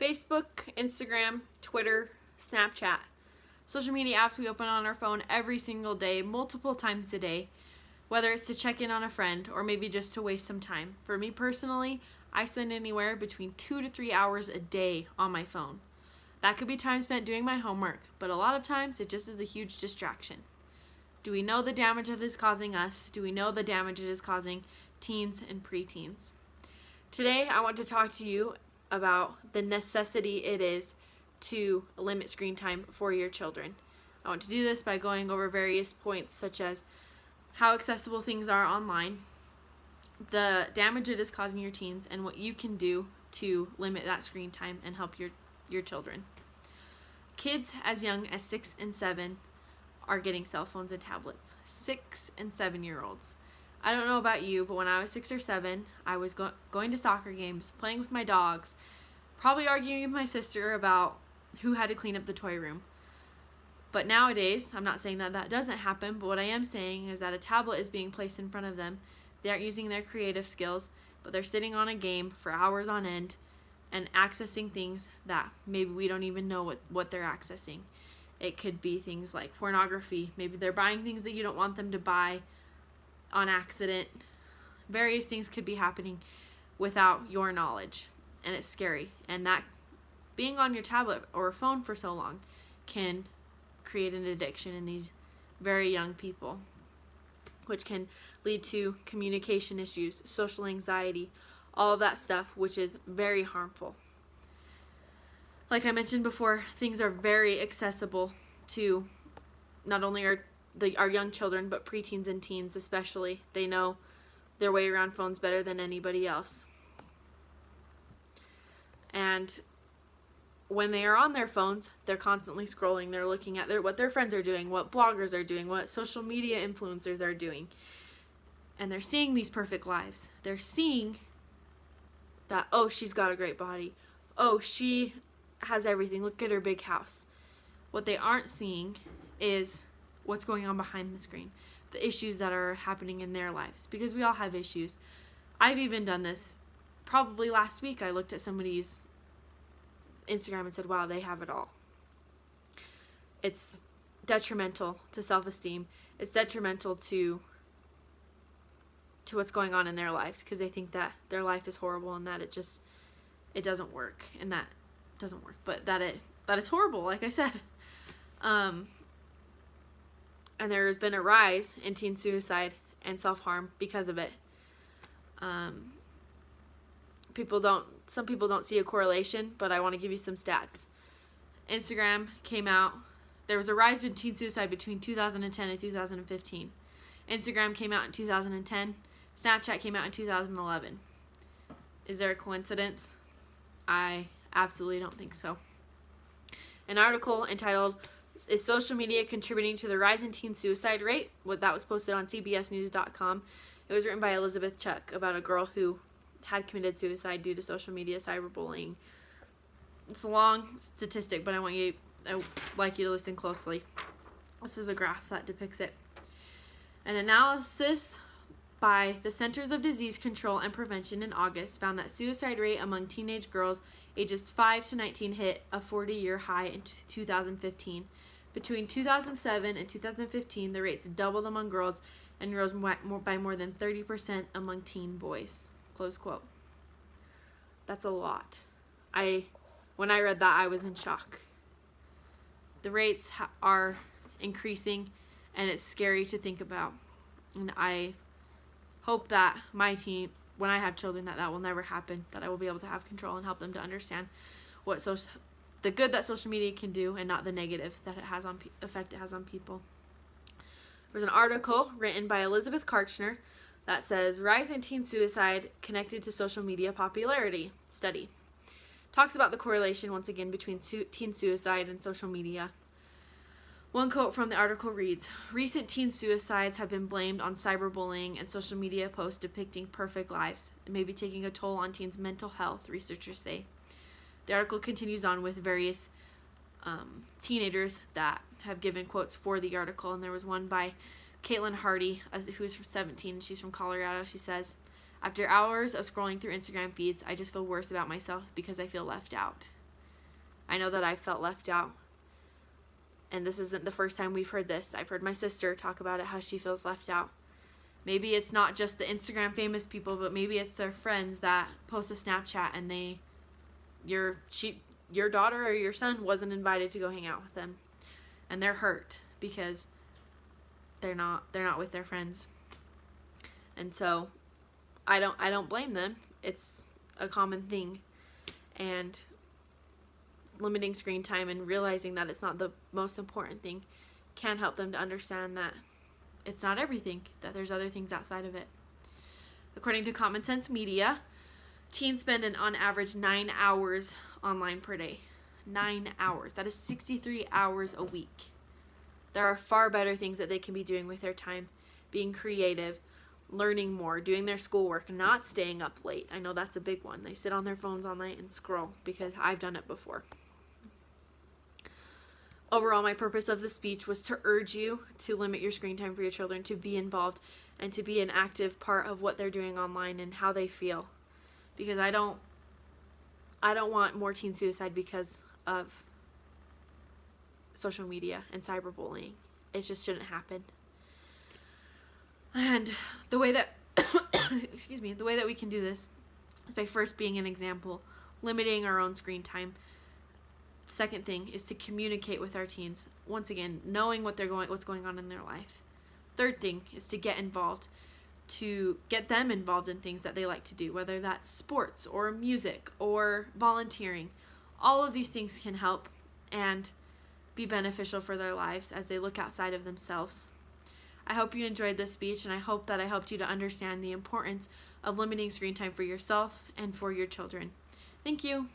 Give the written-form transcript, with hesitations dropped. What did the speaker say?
Facebook, Instagram, Twitter, Snapchat. Social media apps we open on our phone every single day, multiple times a day, whether it's to check in on a friend or maybe just to waste some time. For me personally, I spend anywhere between 2 to 3 hours a day on my phone. That could be time spent doing my homework, but a lot of times it just is a huge distraction. Do we know the damage it is causing us? Do we know the damage it is causing teens and preteens? Today, I want to talk to you about the necessity it is to limit screen time for your children. I want to do this by going over various points such as how accessible things are online, the damage it is causing your teens, and what you can do to limit that screen time and help your children. Kids as young as 6 and 7 are getting cell phones and tablets. 6 and 7-year-olds. I don't know about you, but when I was 6 or 7, I was going to soccer games, playing with my dogs, probably arguing with my sister about who had to clean up the toy room. But nowadays, I'm not saying that that doesn't happen, but what I am saying is that a tablet is being placed in front of them. They aren't using their creative skills, but they're sitting on a game for hours on end and accessing things that maybe we don't even know what they're accessing. It could be things like pornography. Maybe they're buying things that you don't want them to buy on accident. Various things could be happening without your knowledge, and it's scary. And that being on your tablet or phone for so long can create an addiction in these very young people, which can lead to communication issues, social anxiety, all of that stuff, which is very harmful. Like I mentioned before, things are very accessible to not only our young children, but preteens and teens especially. They know their way around phones better than anybody else. And when they are on their phones, they're constantly scrolling. They're looking at what their friends are doing, what bloggers are doing, what social media influencers are doing. And they're seeing these perfect lives. They're seeing that, oh, she's got a great body. Oh, she has everything. Look at her big house. What they aren't seeing is what's going on behind the screen, the issues that are happening in their lives, because we all have issues. I've even done this. Probably last week I looked at somebody's Instagram and said, wow, they have it all. It's detrimental to self-esteem. It's detrimental to what's going on in their lives, because they think that their life is horrible and that it doesn't work, and that doesn't work, but that it's horrible, like I said. And there's been a rise in teen suicide and self-harm because of it. Some people don't see a correlation, but I want to give you some stats. Instagram came out. There was a rise in teen suicide between 2010 and 2015. Instagram came out in 2010. Snapchat came out in 2011. Is there a coincidence? I absolutely don't think so. An article entitled, "Is Social Media Contributing to the Rise in Teen Suicide Rate?" That was posted on cbsnews.com. It was written by Elizabeth Chuck about a girl who had committed suicide due to social media cyberbullying. It's a long statistic, but I'd like you to listen closely. This is a graph that depicts it. An analysis by the Centers of Disease Control and Prevention in August found that suicide rate among teenage girls ages 5 to 19 hit a 40-year high in 2015. Between 2007 and 2015, the rates doubled among girls and rose by more than 30% among teen boys. Close quote. That's a lot. When I read that, I was in shock. The rates are increasing, and it's scary to think about. And I hope that my teen, when I have children, that will never happen, that I will be able to have control and help them to understand the good that social media can do and not the negative that effect it has on people. There's an article written by Elizabeth Karchner that says, "Rise in teen suicide connected to social media popularity study." Talks about the correlation, once again, between teen suicide and social media. One quote from the article reads, "Recent teen suicides have been blamed on cyberbullying and social media posts depicting perfect lives, and may be taking a toll on teens' mental health," researchers say. The article continues on with various teenagers that have given quotes for the article, and there was one by Caitlin Hardy, who's 17, she's from Colorado. She says, "After hours of scrolling through Instagram feeds, I just feel worse about myself because I feel left out." I know that I felt left out. And this isn't the first time we've heard this. I've heard my sister talk about it, how she feels left out. Maybe it's not just the Instagram famous people, but maybe it's their friends that post a Snapchat and your daughter or your son wasn't invited to go hang out with them. And they're hurt because they're not with their friends. And so I don't blame them. It's a common thing. And limiting screen time and realizing that it's not the most important thing can help them to understand that it's not everything, that there's other things outside of it. According to Common Sense Media, teens spend on average 9 hours online per day. 9 hours. That is 63 hours a week. There are far better things that they can be doing with their time. Being creative, learning more, doing their schoolwork, not staying up late. I know that's a big one. They sit on their phones all night and scroll, because I've done it before. Overall, my purpose of the speech was to urge you to limit your screen time for your children, to be involved and to be an active part of what they're doing online and how they feel. Because I don't want more teen suicide because of social media and cyberbullying. It just shouldn't happen. And the way that the way that we can do this is by first being an example, limiting our own screen time. Second thing is to communicate with our teens. Once again, knowing what's going on in their life. Third thing is to get involved, to get them involved in things that they like to do, whether that's sports or music or volunteering. All of these things can help and be beneficial for their lives as they look outside of themselves. I hope you enjoyed this speech, and I hope that I helped you to understand the importance of limiting screen time for yourself and for your children. Thank you.